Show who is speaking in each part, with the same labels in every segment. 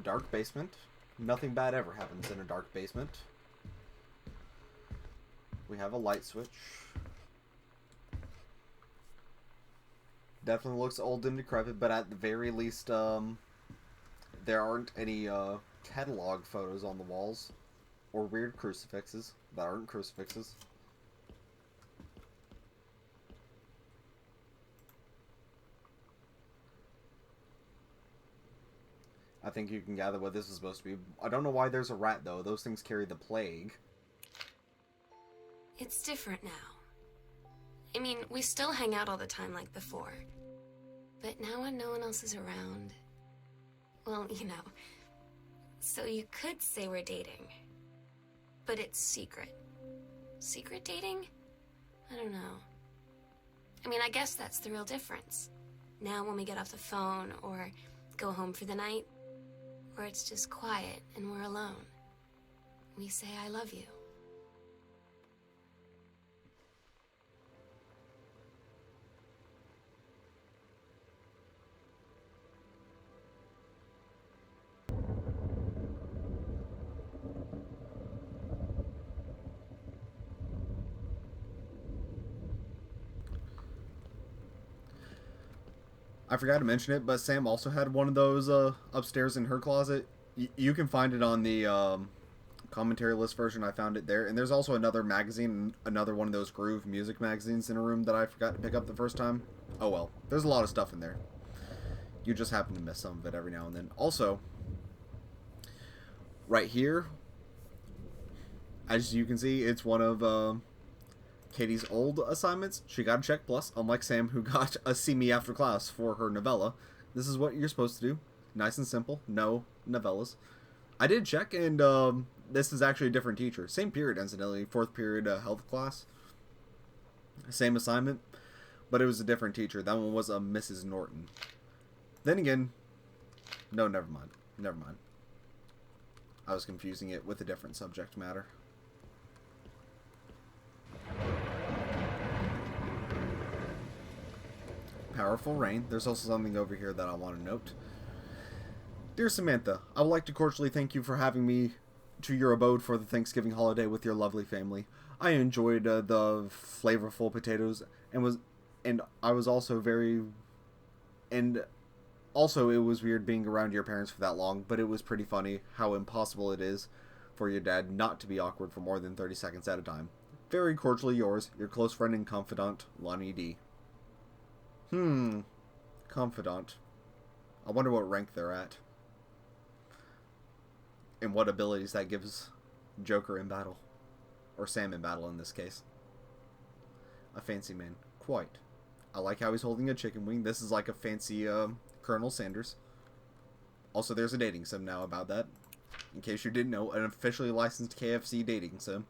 Speaker 1: dark basement. Nothing bad ever happens in a dark basement. We have a light switch. Definitely looks old and decrepit, but at the very least, there aren't any catalog photos on the walls. Or weird crucifixes that aren't crucifixes. I think you can gather what this is supposed to be. I don't know why there's a rat, though. Those things carry the plague.
Speaker 2: It's different now. I mean, we still hang out all the time like before. But now when no one else is around... Well, you know. So you could say we're dating. But it's secret. Secret dating? I don't know. I mean, I guess that's the real difference. Now when we get off the phone or go home for the night, where it's just quiet and we're alone, we say I love you.
Speaker 1: I forgot to mention it, but Sam also had one of those upstairs in her closet. You can find it on the commentary list version. I found it there. And there's also another magazine, another one of those Groove music magazines in a room that I forgot to pick up the first time. Oh well, there's a lot of stuff in there. You just happen to miss some of it every now and then. Also, right here, as you can see, it's one of Katie's old assignments. She got a check plus, unlike Sam, who got a see me after class for her novella. This is what you're supposed to do. Nice and simple. No novellas. I did check, and this is actually a different teacher. Same period, incidentally. 4th period health class. Same assignment, but it was a different teacher. That one was a Mrs. Norton. Then again, no, never mind. Never mind. I was confusing it with a different subject matter. Powerful rain. There's also something over here that I want to note. Dear Samantha, I would like to cordially thank you for having me to your abode for the Thanksgiving holiday with your lovely family. I enjoyed the flavorful potatoes and I was also also it was weird being around your parents for that long, but it was pretty funny how impossible it is for your dad not to be awkward for more than 30 seconds at a time. Very cordially yours, your close friend and confidant, Lonnie D. Confidant. I wonder what rank they're at. And what abilities that gives Joker in battle. Or Sam in battle in this case. A fancy man. Quite. I like how he's holding a chicken wing. This is like a fancy Colonel Sanders. Also, there's a dating sim now about that. In case you didn't know, an officially licensed KFC dating sim.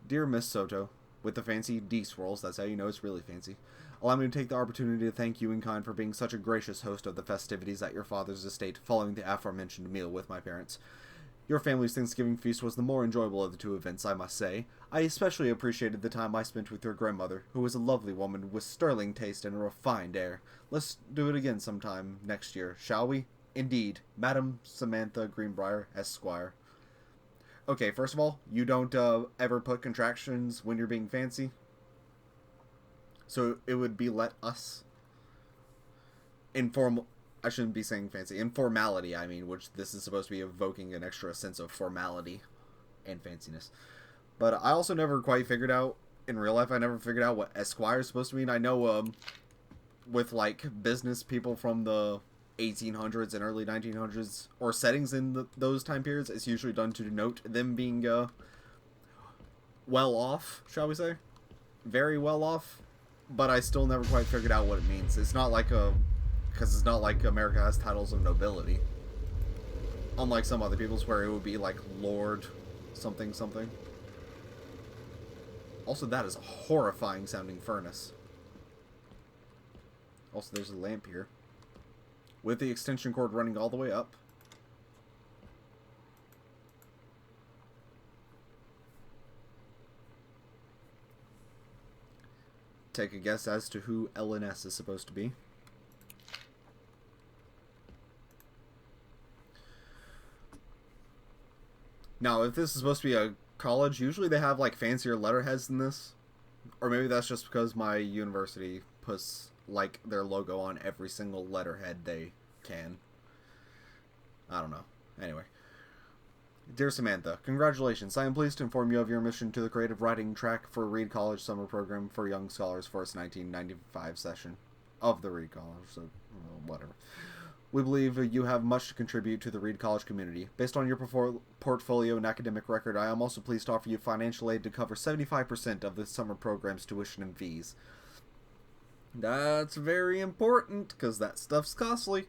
Speaker 1: Dear Miss Soto, with the fancy D swirls, that's how you know it's really fancy. Allow me to take the opportunity to thank you in kind for being such a gracious host of the festivities at your father's estate following the aforementioned meal with my parents. Your family's Thanksgiving feast was the more enjoyable of the two events, I must say. I especially appreciated the time I spent with your grandmother, who was a lovely woman with sterling taste and a refined air. Let's do it again sometime next year, shall we? Indeed, Madam Samantha Greenbrier, Esquire. Okay, first of all, you don't ever put contractions when you're being fancy. So it would be let us. I shouldn't be saying fancy. Informality, I mean, which this is supposed to be evoking an extra sense of formality and fanciness. But I also never quite figured out, in real life, I never figured out what Esquire is supposed to mean. I know, with, like, business people from the 1800s and early 1900s, or settings in those time periods, it's usually done to denote them being, well off, shall we say? Very well off. But I still never quite figured out what it means. It's not like because it's not like America has titles of nobility. Unlike some other people's where it would be like Lord something something. Also, that is a horrifying sounding furnace. Also, there's a lamp here. With the extension cord running all the way up. Take a guess as to who LNS is supposed to be. Now, if this is supposed to be a college, usually they have like fancier letterheads than this. Or maybe that's just because my university puts like their logo on every single letterhead they can. I don't know. Anyway. Dear Samantha, congratulations. I am pleased to inform you of your admission to the creative writing track for Reed College Summer Program for Young Scholars for its 1995 session of the Reed College, so whatever. We believe you have much to contribute to the Reed College community. Based on your portfolio and academic record, I am also pleased to offer you financial aid to cover 75% of the summer program's tuition and fees. That's very important, because that stuff's costly.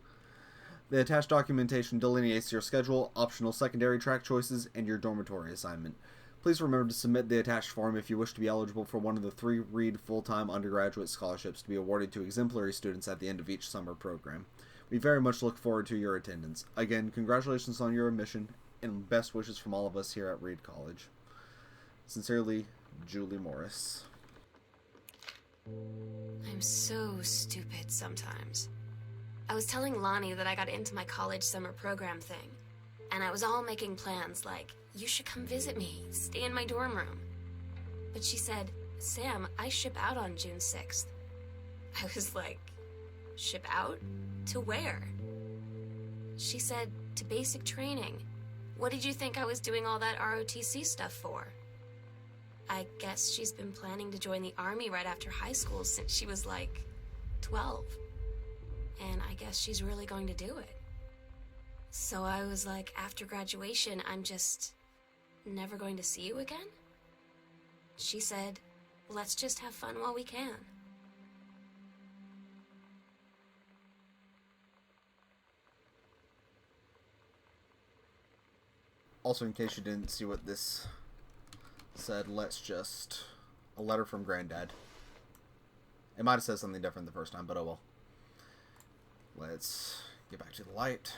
Speaker 1: The attached documentation delineates your schedule, optional secondary track choices, and your dormitory assignment. Please remember to submit the attached form if you wish to be eligible for one of the 3 Reed full-time undergraduate scholarships to be awarded to exemplary students at the end of each summer program. We very much look forward to your attendance. Again, congratulations on your admission, and best wishes from all of us here at Reed College. Sincerely, Julie Morris.
Speaker 2: I'm so stupid sometimes. I was telling Lonnie that I got into my college summer program thing, and I was all making plans like, you should come visit me, stay in my dorm room. But she said, Sam, I ship out on June 6th. I was like, ship out? To where? She said, to basic training. What did you think I was doing all that ROTC stuff for? I guess she's been planning to join the Army right after high school since she was like 12. And I guess she's really going to do it. So I was like, after graduation, I'm just never going to see you again? She said, let's just have fun while we can.
Speaker 1: Also, in case you didn't see what this said, a letter from Granddad. It might have said something different the first time, but oh well. Let's get back to the light.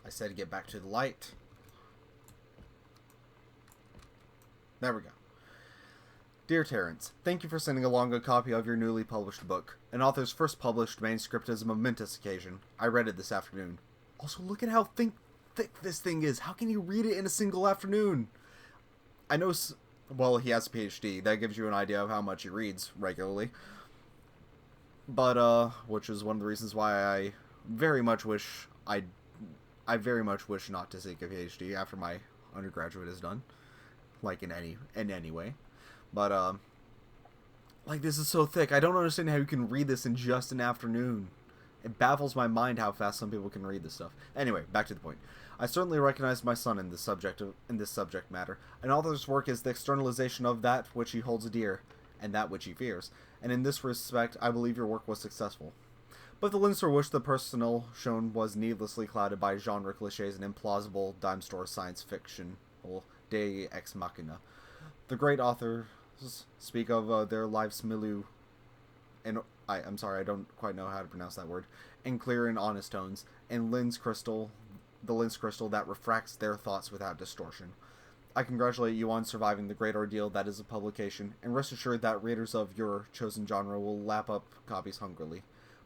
Speaker 1: I said get back to the light. There we go. Dear Terrence, thank you for sending along a copy of your newly published book. An author's first published manuscript is a momentous occasion. I read it this afternoon. Also, look at how thick this thing is. How can you read it in a single afternoon? I know, well, he has a PhD. That gives you an idea of how much he reads regularly. But, which is one of the reasons why I very much wish not to seek a PhD after my undergraduate is done. Like, in any way. But, like, this is so thick. I don't understand how you can read this in just an afternoon. It baffles my mind how fast some people can read this stuff. Anyway, back to the point. I certainly recognize my son in this subject matter. An author's work is the externalization of that which he holds dear, and that which he fears. And in this respect, I believe your work was successful. But the lens through which the personal shown was needlessly clouded by genre cliches and implausible dime store science fiction, Deus ex machina. The great authors speak of their life's milieu, and I'm sorry, I don't quite know how to pronounce that word, in clear and honest tones, and the lens crystal that refracts their thoughts without distortion. I congratulate you on surviving the great ordeal that is a publication, and rest assured that readers of your chosen genre will lap up copies hungrily.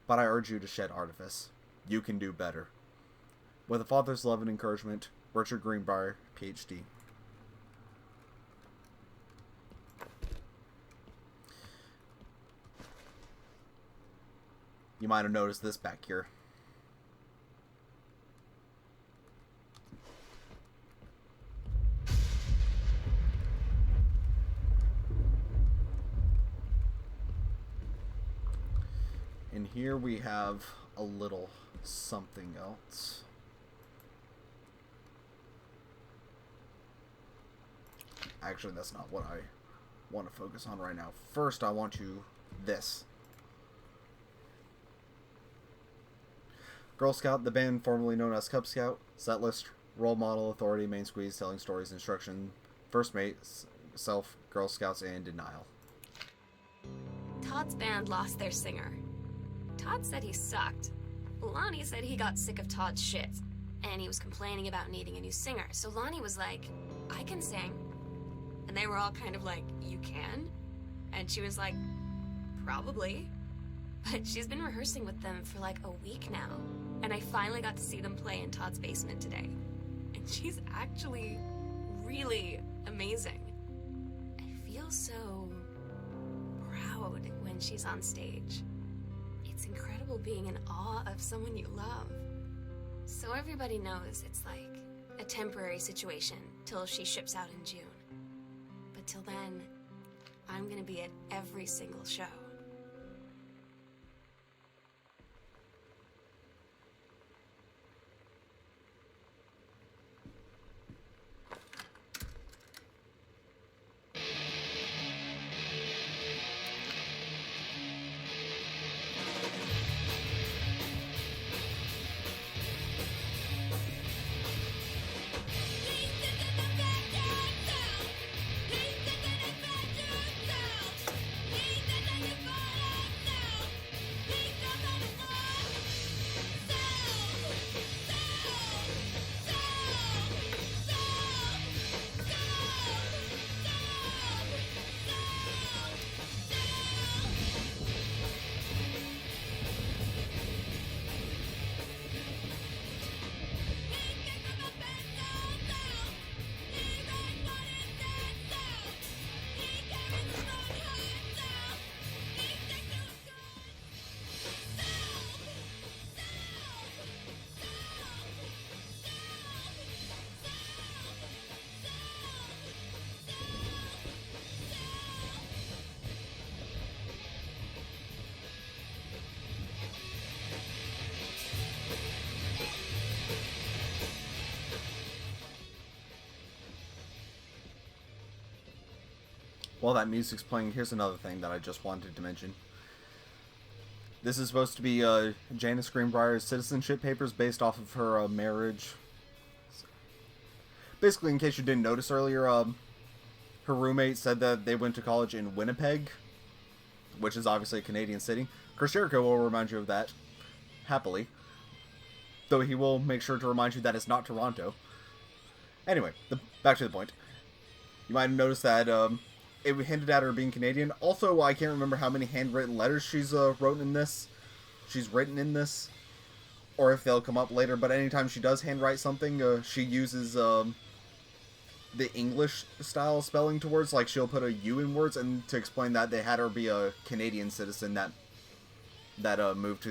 Speaker 1: But I urge you to shed artifice. You can do better. With a father's love and encouragement, Richard Greenbrier, Ph.D. You might have noticed this back here. And here we have a little something else. Actually, that's not what I want to focus on right now. First, I want this. Girl Scout, the band formerly known as Cub Scout, set list, role model, authority, main squeeze, telling stories, instruction, first mate, self, Girl Scouts, and denial.
Speaker 2: Todd's band lost their singer. Todd said he sucked. Lonnie said he got sick of Todd's shit, and he was complaining about needing a new singer. So Lonnie was like, I can sing. And they were all kind of like, you can? And she was like, probably. But she's been rehearsing with them for like a week now. And I finally got to see them play in Todd's basement today. and she's actually really amazing. I feel so proud when she's on stage. It's incredible being in awe of someone you love. So everybody knows it's like a temporary situation till she ships out in June. But till then, I'm gonna be at every single show.
Speaker 1: While that music's playing, here's another thing that I just wanted to mention. This is supposed to be Janice Greenbrier's citizenship papers based off of her marriage. Basically, in case you didn't notice earlier, her roommate said that they went to college in Winnipeg, which is obviously a Canadian city. Chris Jericho will remind you of that, happily. Though he will make sure to remind you that it's not Toronto. Anyway, back to the point. You might have noticed that it hinted at her being Canadian. Also, I can't remember how many handwritten letters she's written in this, or if they'll come up later. But anytime she does handwrite something, she uses the English style spelling to words. Like she'll put a U in words, and to explain that they had her be a Canadian citizen that moved to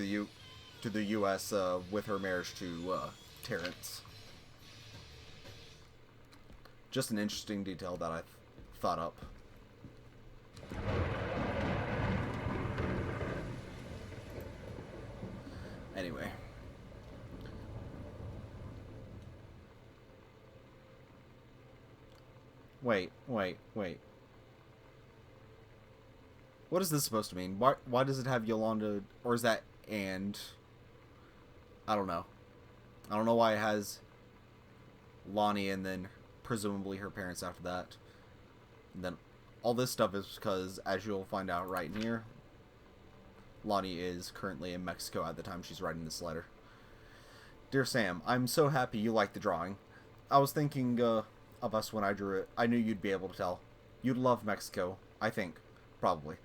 Speaker 1: the U.S. With her marriage to Terrence. Just an interesting detail that I thought up. Anyway. Wait. What is this supposed to mean? Why does it have Yolanda, or is that and? I don't know. I don't know why it has Lonnie and then presumably her parents after that. And then all this stuff is because, as you'll find out right here, Lonnie is currently in Mexico at the time she's writing this letter. Dear Sam, I'm so happy you liked the drawing. I was thinking of us when I drew it. I knew you'd be able to tell. You'd love Mexico, I think. Probably.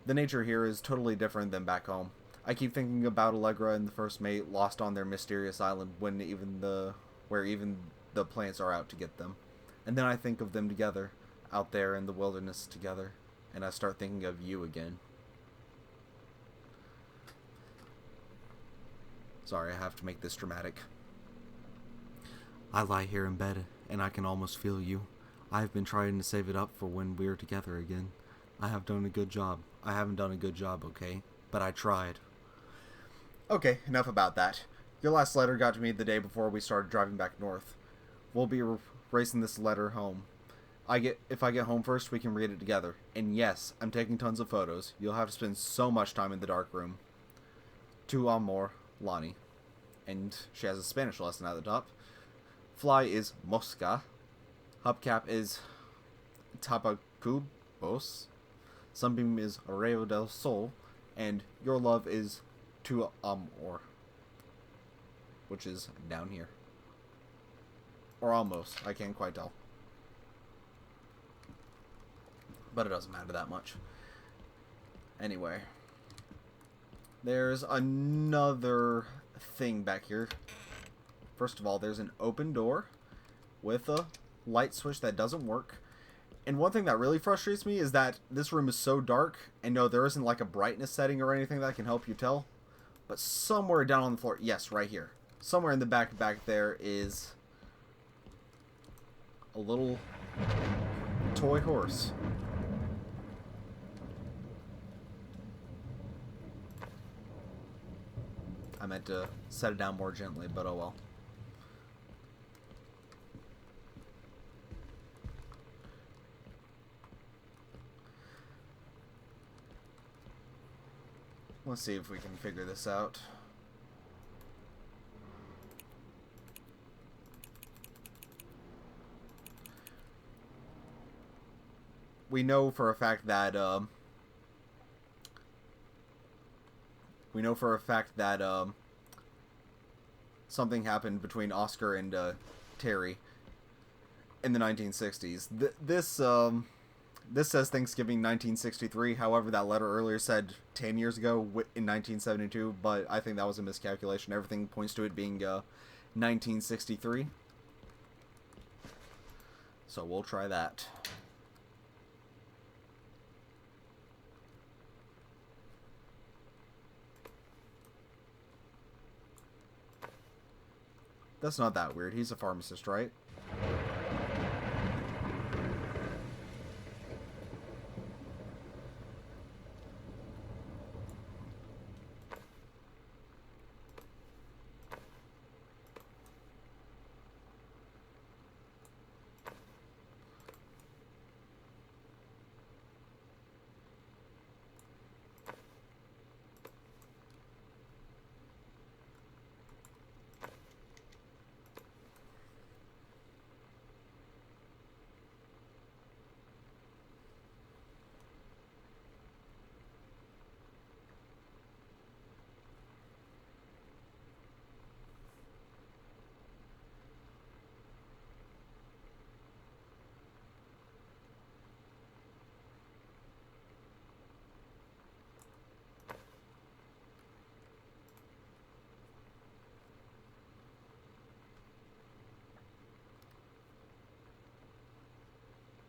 Speaker 1: The nature here is totally different than back home. I keep thinking about Allegra and the first mate lost on their mysterious island where even the plants are out to get them. And then I think of them together, out there in the wilderness together, and I start thinking of you again. Sorry, I have to make this dramatic. I lie here in bed, and I can almost feel you. I have been trying to save it up for when we're together again. I have done a good job. I haven't done a good job, okay? But I tried. Okay, enough about that. Your last letter got to me the day before we started driving back north. We'll be racing this letter home. If I get home first, we can read it together. And yes, I'm taking tons of photos. You'll have to spend so much time in the dark room. Tu amor, Lonnie. And she has a Spanish lesson at the top. Fly is mosca. Hubcap is tapacubos. Sunbeam is rayo del sol. And your love is tu amor, which is down here. Or almost. I can't quite tell. But it doesn't matter that much. Anyway. There's another thing back here. First of all, there's an open door with a light switch that doesn't work. And one thing that really frustrates me is that this room is so dark, and no, there isn't like a brightness setting or anything that can help you tell. But somewhere down on the floor, yes, right here. Somewhere in the back there is a little toy horse. I meant to set it down more gently, but oh well. Let's see if we can figure this out. We know for a fact that something happened between Oscar and Terry in the 1960s. This says Thanksgiving 1963. However, that letter earlier said 10 years ago in 1972, but I think that was a miscalculation. Everything points to it being 1963. So we'll try that. That's not that weird. He's a pharmacist, right?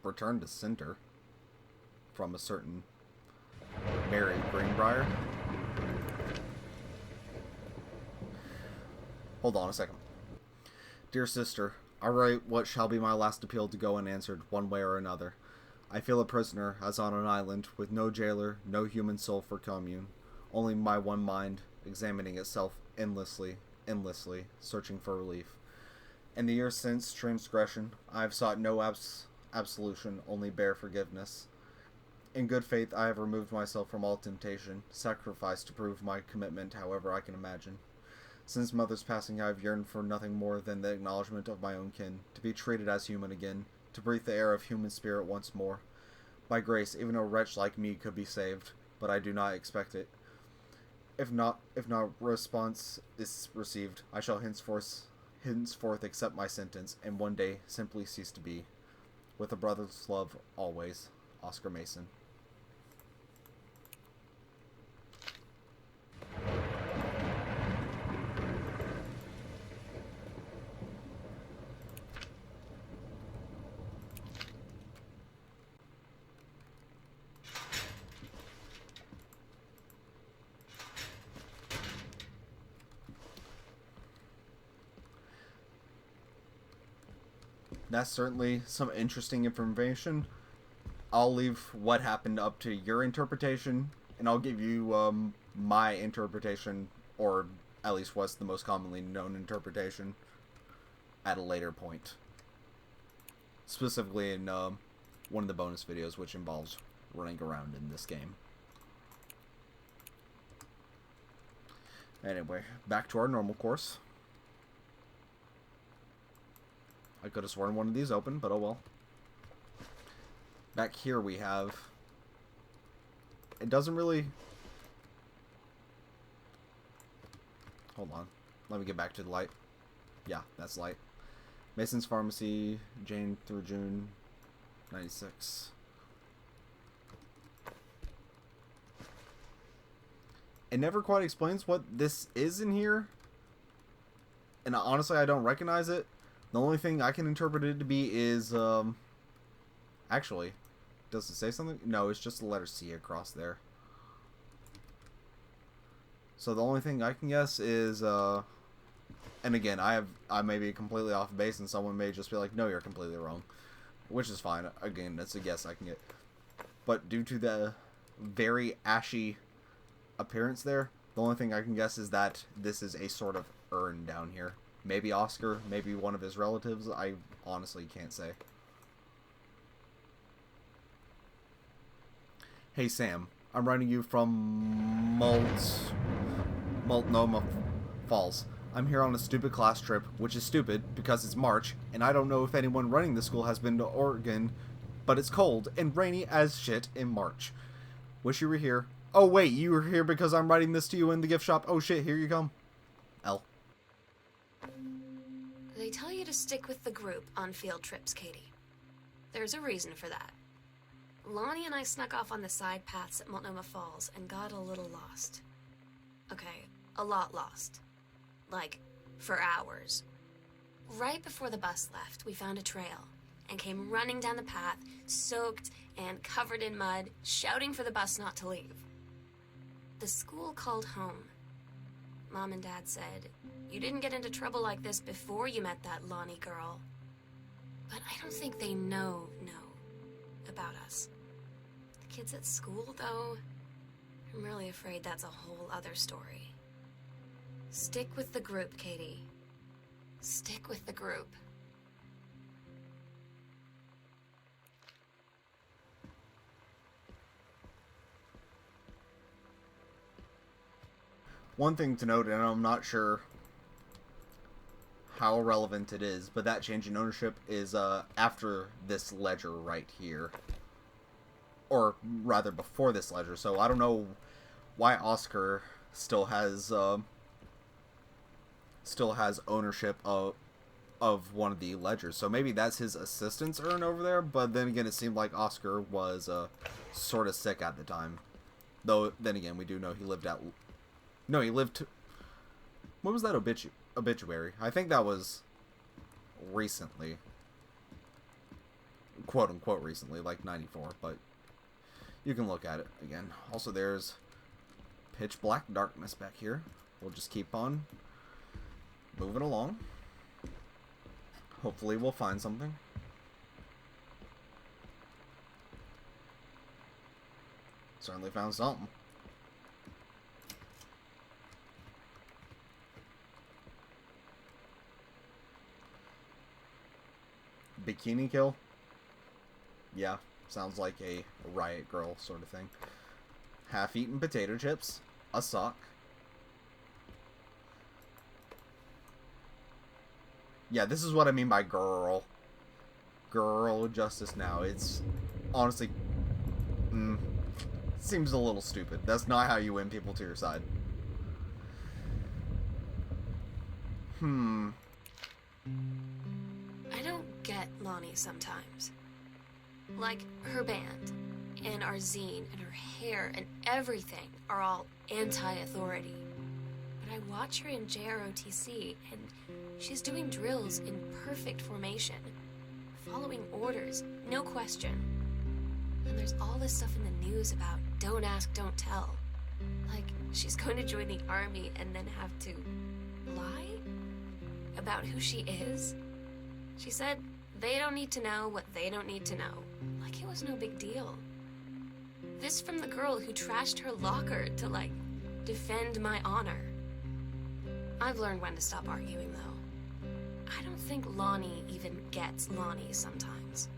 Speaker 1: Return to center from a certain Mary Greenbrier. Hold on a second. Dear sister, I write what shall be my last appeal to go unanswered, one way or another. I feel a prisoner, as on an island, with no jailer, no human soul for commune, only my one mind, examining itself endlessly, searching for relief. In the years since transgression, I have sought no absolution, only bare forgiveness. In good faith, I have removed myself from all temptation, sacrificed to prove my commitment however I can imagine. Since mother's passing, I have yearned for nothing more than the acknowledgement of my own kin, to be treated as human again, to breathe the air of human spirit once more. By grace, even a wretch like me could be saved, but I do not expect it. If not response is received, I shall henceforth accept my sentence, and one day simply cease to be. With a brother's love, always, Oscar Mason. That's certainly some interesting information. I'll leave what happened up to your interpretation, and I'll give you my interpretation, or at least what's the most commonly known interpretation, at a later point. Specifically in one of the bonus videos, which involves running around in this game. Anyway, back to our normal course. I could have sworn one of these open, but oh well. Back here we have... It doesn't really... Hold on. Let me get back to the light. Yeah, that's light. Mason's Pharmacy, Jane through June, 96. It never quite explains what this is in here. And honestly, I don't recognize it. The only thing I can interpret it to be is, actually, does it say something? No, it's just the letter C across there. So the only thing I can guess is, and again, I may be completely off base, and someone may just be like, no, you're completely wrong. Which is fine. Again, that's a guess I can get. But due to the very ashy appearance there, the only thing I can guess is that this is a sort of urn down here. Maybe Oscar, maybe one of his relatives. I honestly can't say. Hey Sam, I'm writing you from Multnomah Falls. I'm here on a stupid class trip, which is stupid because it's March, and I don't know if anyone running the school has been to Oregon, but it's cold and rainy as shit in March. Wish you were here. Oh wait, you were here because I'm writing this to you in the gift shop. Oh shit, here you come. L.
Speaker 2: They tell you to stick with the group on field trips, Katie. There's a reason for that. Lonnie and I snuck off on the side paths at Multnomah Falls and got a little lost. Okay, a lot lost. Like, for hours. Right before the bus left, we found a trail and came running down the path, soaked and covered in mud, shouting for the bus not to leave. The school called home. Mom and Dad said, "You didn't get into trouble like this before you met that Lonnie girl." But I don't think they know about us. The kids at school, though, I'm really afraid that's a whole other story. Stick with the group, Katie. Stick with the group.
Speaker 1: One thing to note, and I'm not sure how relevant it is, but that change in ownership is after this ledger right here. Or rather, before this ledger. So I don't know why Oscar still has ownership of one of the ledgers. So maybe that's his assistant's urn over there, but then again, it seemed like Oscar was sort of sick at the time. Though, then again, we do know he lived out... No, he lived... What was that obituary? I think that was recently. Quote-unquote recently, like 94, but you can look at it again. Also, there's pitch black darkness back here. We'll just keep on moving along. Hopefully we'll find something. Certainly found something. Bikini kill? Yeah, sounds like a riot girl sort of thing. Half-eaten potato chips. A sock. Yeah, this is what I mean by girl. Girl justice now. It's honestly... seems a little stupid. That's not how you win people to your side.
Speaker 2: I don't get Lonnie sometimes. Like, her band, and our zine, and her hair, and everything are all anti-authority. But I watch her in JROTC, and she's doing drills in perfect formation, following orders, no question. And there's all this stuff in the news about don't ask, don't tell. Like, she's going to join the army and then have to lie about who she is. She said they don't need to know what they don't need to know. Like it was no big deal. This from the girl who trashed her locker to, like, defend my honor. I've learned when to stop arguing, though. I don't think Lonnie even gets Lonnie sometimes.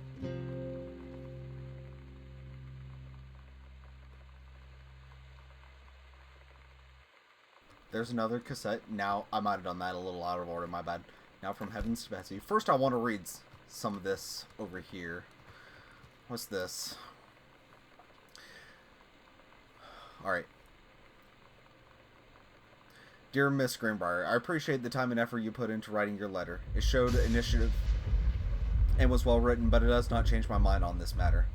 Speaker 1: There's another cassette. Now, I might have done that a little out of order, my bad. Now from Heavens to Betsy. First, I want to read some of this over here. What's this? Alright. Dear Miss Greenbrier, I appreciate the time and effort you put into writing your letter. It showed initiative and was well written, but it does not change my mind on this matter.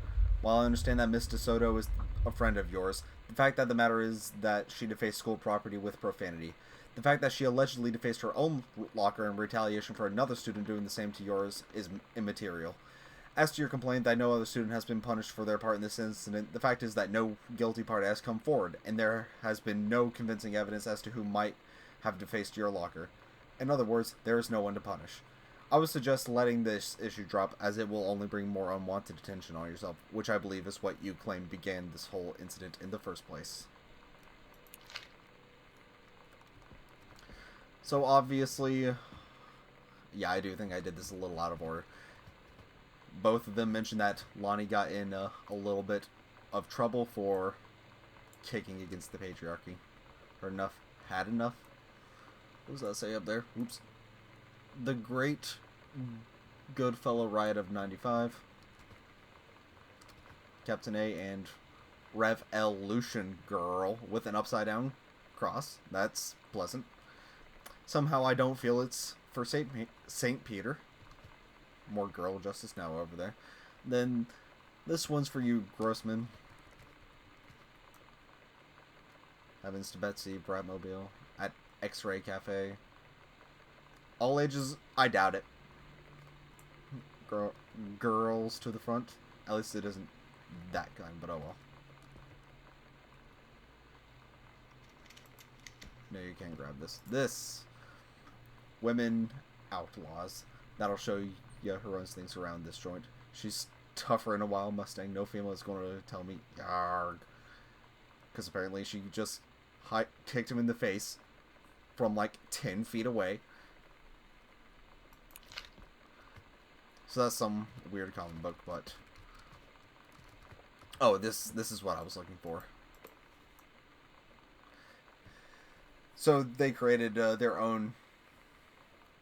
Speaker 1: While I understand that Miss DeSoto is a friend of yours, The fact that the matter is that she defaced school property with profanity. The fact that she allegedly defaced her own locker in retaliation for another student doing the same to yours is immaterial. As to your complaint that no other student has been punished for their part in this incident, the fact is that no guilty party has come forward, and there has been no convincing evidence as to who might have defaced your locker. In other words, there is no one to punish. I would suggest letting this issue drop, as it will only bring more unwanted attention on yourself, which I believe is what you claim began this whole incident in the first place. So obviously, yeah, I do think I did this a little out of order. Both of them mentioned that Lonnie got in a little bit of trouble for kicking against the patriarchy. Heard enough, had enough. What does that say up there? Oops. The Great Goodfellow Riot of 95. Captain A and Rev L Lucian Girl with an upside down cross. That's pleasant. Somehow I don't feel it's for Saint Peter. More girl justice now over there. Then this one's for you, Grossman. Heavens to Betsy, Bratmobile, at X-Ray Cafe. All ages, I doubt it. Girls to the front. At least it isn't that kind, but oh well. No, you can't grab this. This. Women Outlaws. That'll show you who runs things around this joint. She's tougher in a wild Mustang. No female is going to tell me yarg. Because apparently she just kicked him in the face from like 10 feet away. So that's some weird comic book, but... Oh, this is what I was looking for. So they created their own...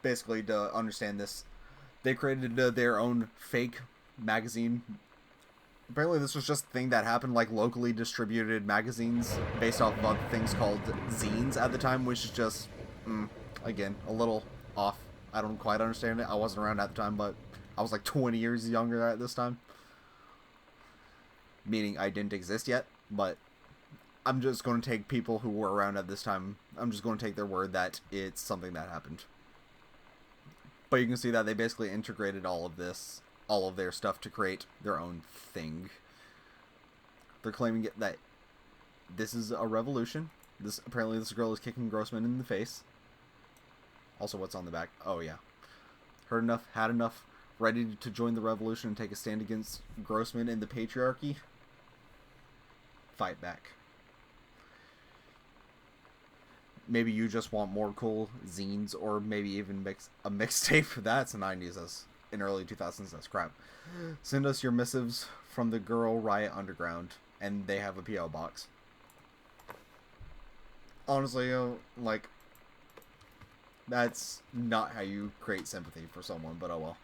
Speaker 1: Basically, to understand this, they created their own fake magazine. Apparently this was just a thing that happened, like locally distributed magazines based off of other things called zines at the time, which is just, again, a little off. I don't quite understand it. I wasn't around at the time, but I was like 20 years younger at this time. Meaning I didn't exist yet, but I'm just going to take people who were around at this time, I'm just going to take their word that it's something that happened. But you can see that they basically integrated all of their stuff to create their own thing. They're claiming that this is a revolution. Apparently this girl is kicking Grossman in the face. Also, what's on the back? Oh yeah. Heard enough, had enough, ready to join the revolution and take a stand against Grossman and the patriarchy. Fight back. Maybe you just want more cool zines, or maybe even a mixtape. That's the 90s, in early 2000s, that's crap. Send us your missives from the Girl Riot Underground, and they have a P.O. box. Honestly, like, that's not how you create sympathy for someone, but oh well.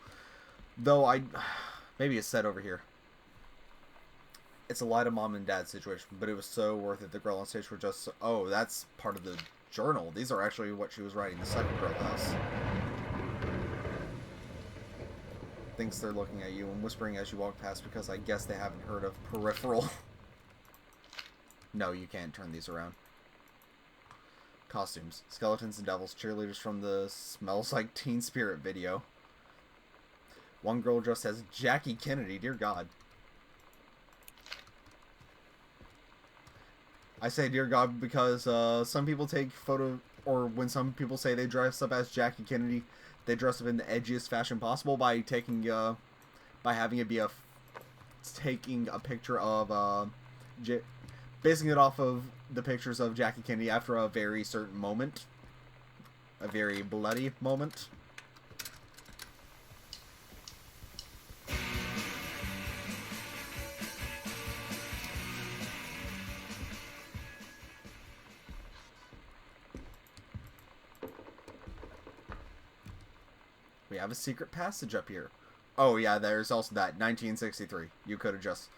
Speaker 1: Though maybe it's said over here. It's a light of mom and dad situation, but it was so worth it. The girl on stage were just, oh, that's part of the journal. These are actually what she was writing. The second girl house. Thinks they're looking at you and whispering as you walk past because I guess they haven't heard of Peripheral. No, you can't turn these around. Costumes. Skeletons and devils. Cheerleaders from the Smells Like Teen Spirit video. One girl dressed as Jackie Kennedy. Dear God. I say dear God because some people take or when some people say they dress up as Jackie Kennedy, they dress up in the edgiest fashion possible by having it be taking a picture of basing it off of the pictures of Jackie Kennedy after a very certain moment, a very bloody moment. We have a secret passage up here. Oh yeah, there's also that 1963. You could have just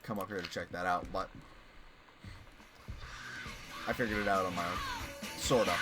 Speaker 1: come up here to check that out, but I figured it out on my own. Sorta.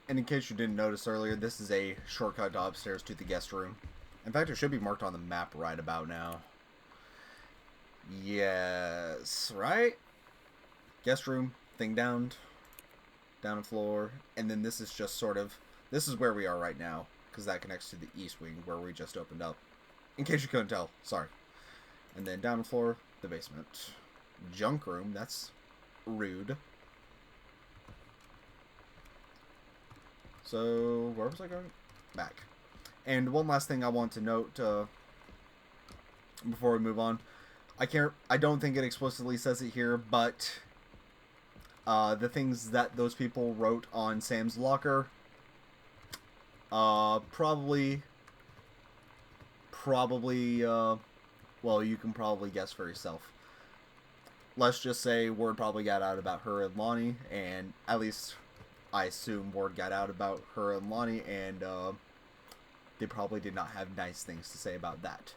Speaker 1: And in case you didn't notice earlier, this is a shortcut to upstairs to the guest room. In fact, it should be marked on the map right about now. Yes, right? Guest room, thing down the floor, and then this is just sort of, this is where we are right now, because that connects to the east wing, where we just opened up. In case you couldn't tell, sorry. And then down the floor, the basement. Junk room, that's rude. So, where was I going? Back. And one last thing I want to note, before we move on. I don't think it explicitly says it here, but the things that those people wrote on Sam's locker, probably, well, you can probably guess for yourself. Let's just say word probably got out about her and Lonnie, and at least I assume word got out about her and Lonnie, and they probably did not have nice things to say about that.